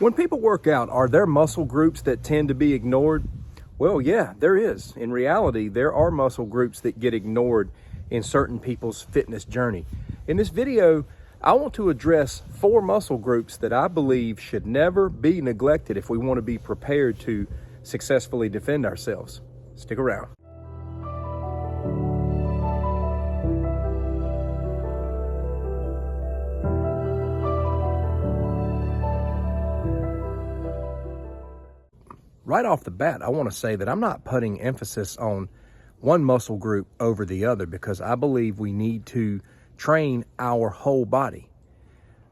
When people work out, are there muscle groups that tend to be ignored? Well, yeah, there is. In reality, there are muscle groups that get ignored in certain people's fitness journey. In this video, I want to address 4 muscle groups that I believe should never be neglected if we want to be prepared to successfully defend ourselves. Stick around. Right off the bat, I want to say that I'm not putting emphasis on one muscle group over the other because I believe we need to train our whole body.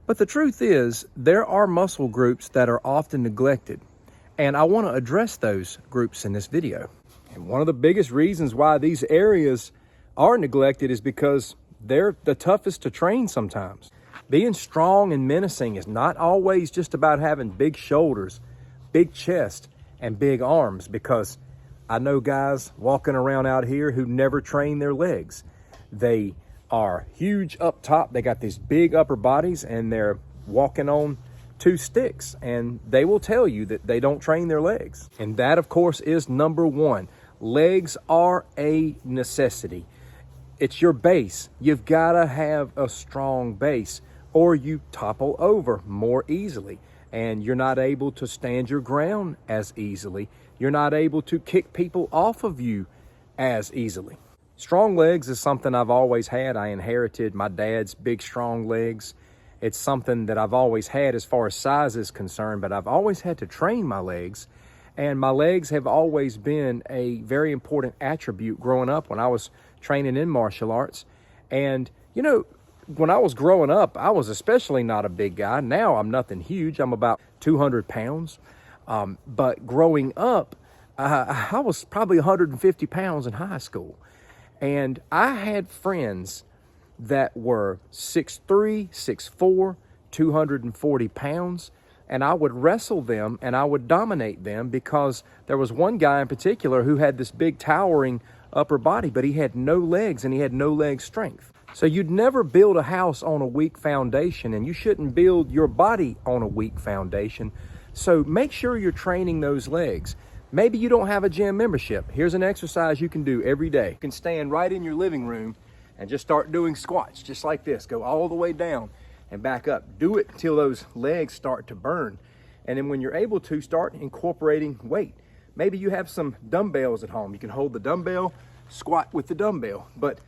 But the truth is, there are muscle groups that are often neglected, and I want to address those groups in this video. And one of the biggest reasons why these areas are neglected is because they're the toughest to train sometimes. Being strong and menacing is not always just about having big shoulders, big chest, and big arms, because I know guys walking around out here who never train their legs. They are huge up top, they got these big upper bodies, and they're walking on 2 sticks, and they will tell you that they don't train their legs. And that, of course, is number 1. Legs are a necessity. It's your base. You've got to have a strong base, or you topple over more easily, and you're not able to stand your ground as easily. You're not able to kick people off of you as easily. Strong legs is something I've always had. I inherited my dad's big, strong legs. It's something that I've always had as far as size is concerned, but I've always had to train my legs. And my legs have always been a very important attribute growing up when I was training in martial arts. And, you know, when I was growing up, I was especially not a big guy. Now I'm nothing huge. I'm about 200 pounds. But growing up, I was probably 150 pounds in high school. And I had friends that were 6'3", 6'4", 240 pounds. And I would wrestle them and I would dominate them because there was one guy in particular who had this big towering upper body, but he had no legs and he had no leg strength. So you'd never build a house on a weak foundation, and you shouldn't build your body on a weak foundation. So make sure you're training those legs. Maybe you don't have a gym membership. Here's an exercise you can do every day. You can stand right in your living room and just start doing squats, just like this. Go all the way down and back up. Do it until those legs start to burn. And then when you're able to, start incorporating weight. Maybe you have some dumbbells at home. You can hold the dumbbell, squat with the dumbbell, but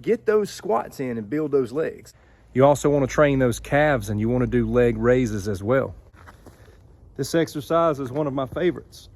get those squats in and build those legs. You also want to train those calves, and you want to do leg raises as well. This exercise is one of my favorites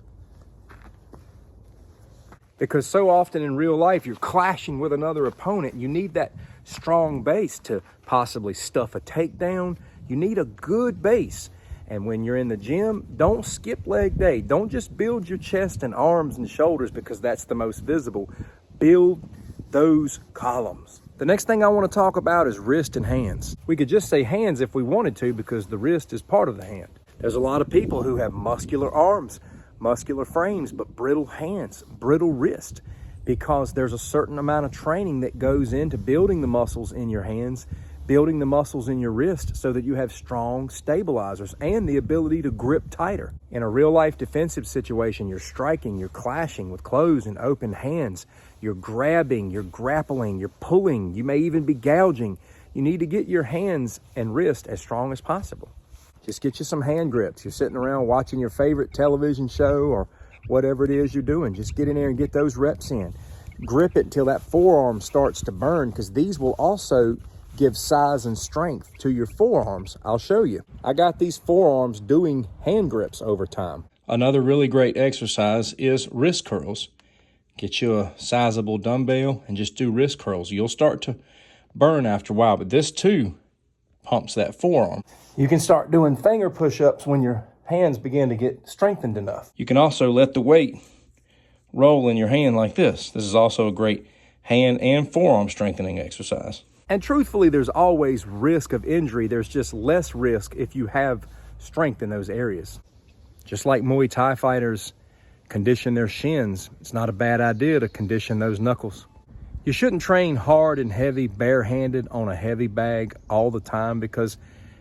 because so often in real life you're clashing with another opponent. You need that strong base to possibly stuff a takedown. You need a good base. And when you're in the gym, don't skip leg day. Don't just build your chest and arms and shoulders because that's the most visible. Build those columns. The next thing I want to talk about is wrist and hands. We could just say hands if we wanted to because the wrist is part of the hand. There's a lot of people who have muscular arms, muscular frames, but brittle hands, brittle wrist, because there's a certain amount of training that goes into building the muscles in your hands, building the muscles in your wrist so that you have strong stabilizers and the ability to grip tighter. In a real life defensive situation, you're striking, you're clashing with closed and open hands. You're grabbing, you're grappling, you're pulling, you may even be gouging. You need to get your hands and wrist as strong as possible. Just get you some hand grips. You're sitting around watching your favorite television show or whatever it is you're doing. Just get in there and get those reps in. Grip it until that forearm starts to burn, because these will also give size and strength to your forearms. I'll show you. I got these forearms doing hand grips over time. Another really great exercise is wrist curls. Get you a sizable dumbbell and just do wrist curls. You'll start to burn after a while, but this too pumps that forearm. You can start doing finger push-ups when your hands begin to get strengthened enough. You can also let the weight roll in your hand like this. This is also a great hand and forearm strengthening exercise. And truthfully, there's always risk of injury. There's just less risk if you have strength in those areas. Just like Muay Thai fighters condition their shins, it's not a bad idea to condition those knuckles. You shouldn't train hard and heavy barehanded on a heavy bag all the time, because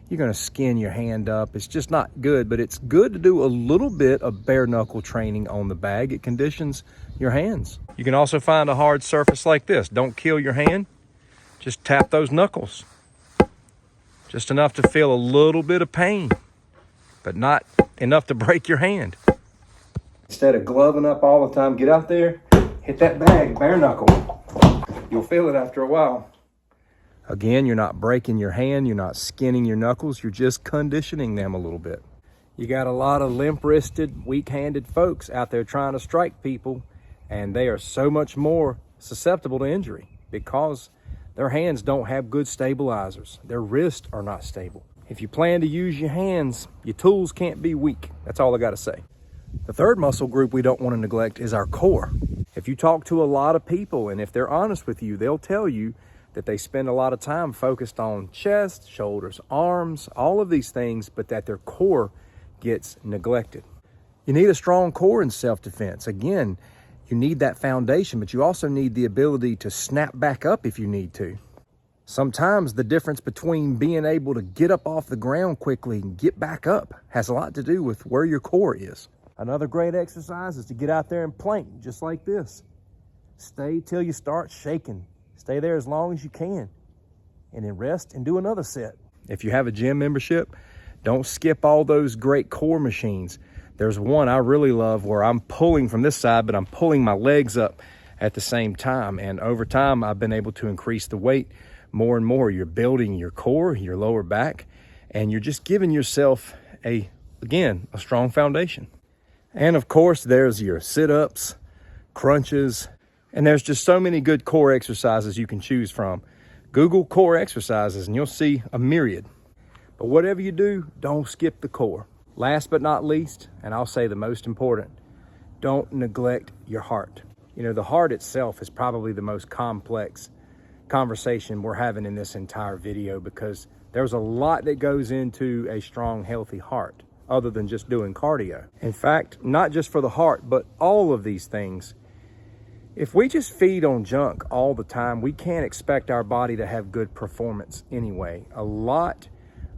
you're going to skin your hand up. It's just not good, but it's good to do a little bit of bare knuckle training on the bag. It conditions your hands. You can also find a hard surface like this. Don't kill your hand. Just tap those knuckles. Just enough to feel a little bit of pain, but not enough to break your hand. Instead of gloving up all the time, get out there, hit that bag, bare knuckle. You'll feel it after a while. Again, you're not breaking your hand, you're not skinning your knuckles, you're just conditioning them a little bit. You got a lot of limp-wristed, weak-handed folks out there trying to strike people, and they are so much more susceptible to injury because their hands don't have good stabilizers. Their wrists are not stable. If you plan to use your hands, your tools can't be weak. That's all I gotta say. The third muscle group we don't want to neglect is our core. If you talk to a lot of people, and if they're honest with you, they'll tell you that they spend a lot of time focused on chest, shoulders, arms, all of these things, but that their core gets neglected. You need a strong core in self-defense. Again, you need that foundation, but you also need the ability to snap back up if you need to. Sometimes the difference between being able to get up off the ground quickly and get back up has a lot to do with where your core is. Another great exercise is to get out there and plank, just like this. Stay till you start shaking. Stay there as long as you can, and then rest and do another set. If you have a gym membership, don't skip all those great core machines. There's one I really love where I'm pulling from this side, but I'm pulling my legs up at the same time. And over time, I've been able to increase the weight more and more. You're building your core, your lower back, and you're just giving yourself a strong foundation. And of course, there's your sit-ups, crunches, and there's just so many good core exercises you can choose from. Google core exercises and you'll see a myriad. But whatever you do, don't skip the core. Last but not least, and I'll say the most important, don't neglect your heart. You know, the heart itself is probably the most complex conversation we're having in this entire video because there's a lot that goes into a strong, healthy heart other than just doing cardio. In fact, not just for the heart, but all of these things. If we just feed on junk all the time, we can't expect our body to have good performance anyway. A lot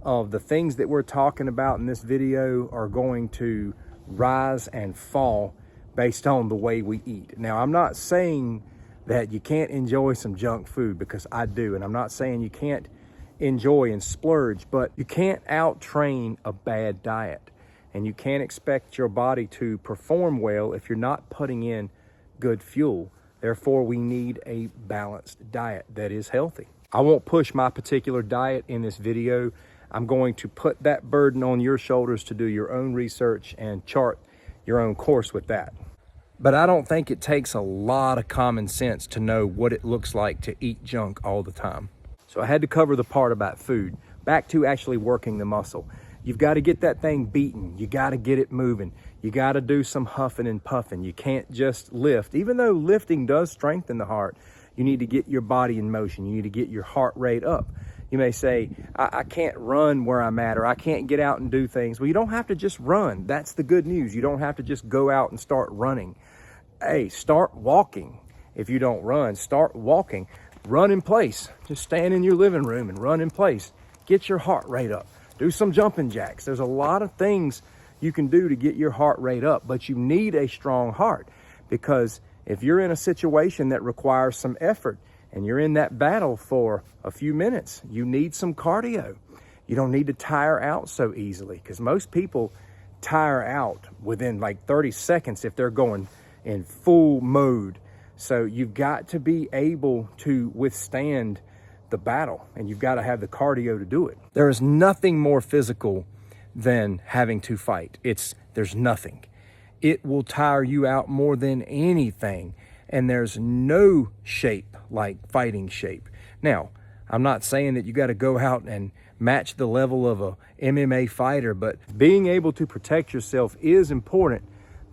of the things that we're talking about in this video are going to rise and fall based on the way we eat. Now, I'm not saying that you can't enjoy some junk food, because I do, and I'm not saying you can't enjoy and splurge, but you can't out-train a bad diet, and you can't expect your body to perform well if you're not putting in good fuel. Therefore, we need a balanced diet that is healthy. I won't push my particular diet in this video. I'm going to put that burden on your shoulders to do your own research and chart your own course with that. But I don't think it takes a lot of common sense to know what it looks like to eat junk all the time. So I had to cover the part about food. Back to actually working the muscle. You've got to get that thing beaten. You got to get it moving. You got to do some huffing and puffing. You can't just lift. Even though lifting does strengthen the heart, you need to get your body in motion. You need to get your heart rate up. You may say, I can't run where I'm at, or I can't get out and do things. Well, you don't have to just run. That's the good news. You don't have to just go out and start running. Hey, start walking. If you don't run, start walking. Run in place. Just stand in your living room and run in place. Get your heart rate up. Do some jumping jacks. There's a lot of things you can do to get your heart rate up, but you need a strong heart, because if you're in a situation that requires some effort and you're in that battle for a few minutes, you need some cardio. You don't need to tire out so easily, because most people tire out within like 30 seconds if they're going in full mode. So you've got to be able to withstand the battle, and you've got to have the cardio to do it. There is nothing more physical than having to fight. There's nothing. It will tire you out more than anything, and there's no shape like fighting shape. Now, I'm not saying that you got to go out and match the level of a MMA fighter, but being able to protect yourself is important.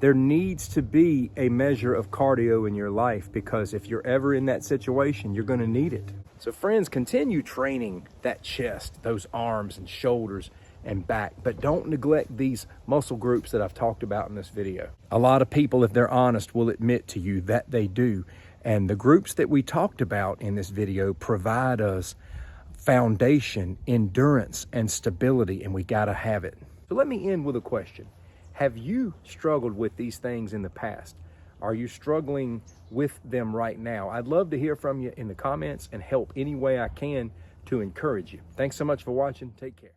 There needs to be a measure of cardio in your life, because if you're ever in that situation, you're going to need it. So friends, continue training that chest, those arms and shoulders and back, but don't neglect these muscle groups that I've talked about in this video. A lot of people, if they're honest, will admit to you that they do. And the groups that we talked about in this video provide us foundation, endurance, and stability, and we got to have it. So let me end with a question. Have you struggled with these things in the past? Are you struggling with them right now? I'd love to hear from you in the comments and help any way I can to encourage you. Thanks so much for watching. Take care.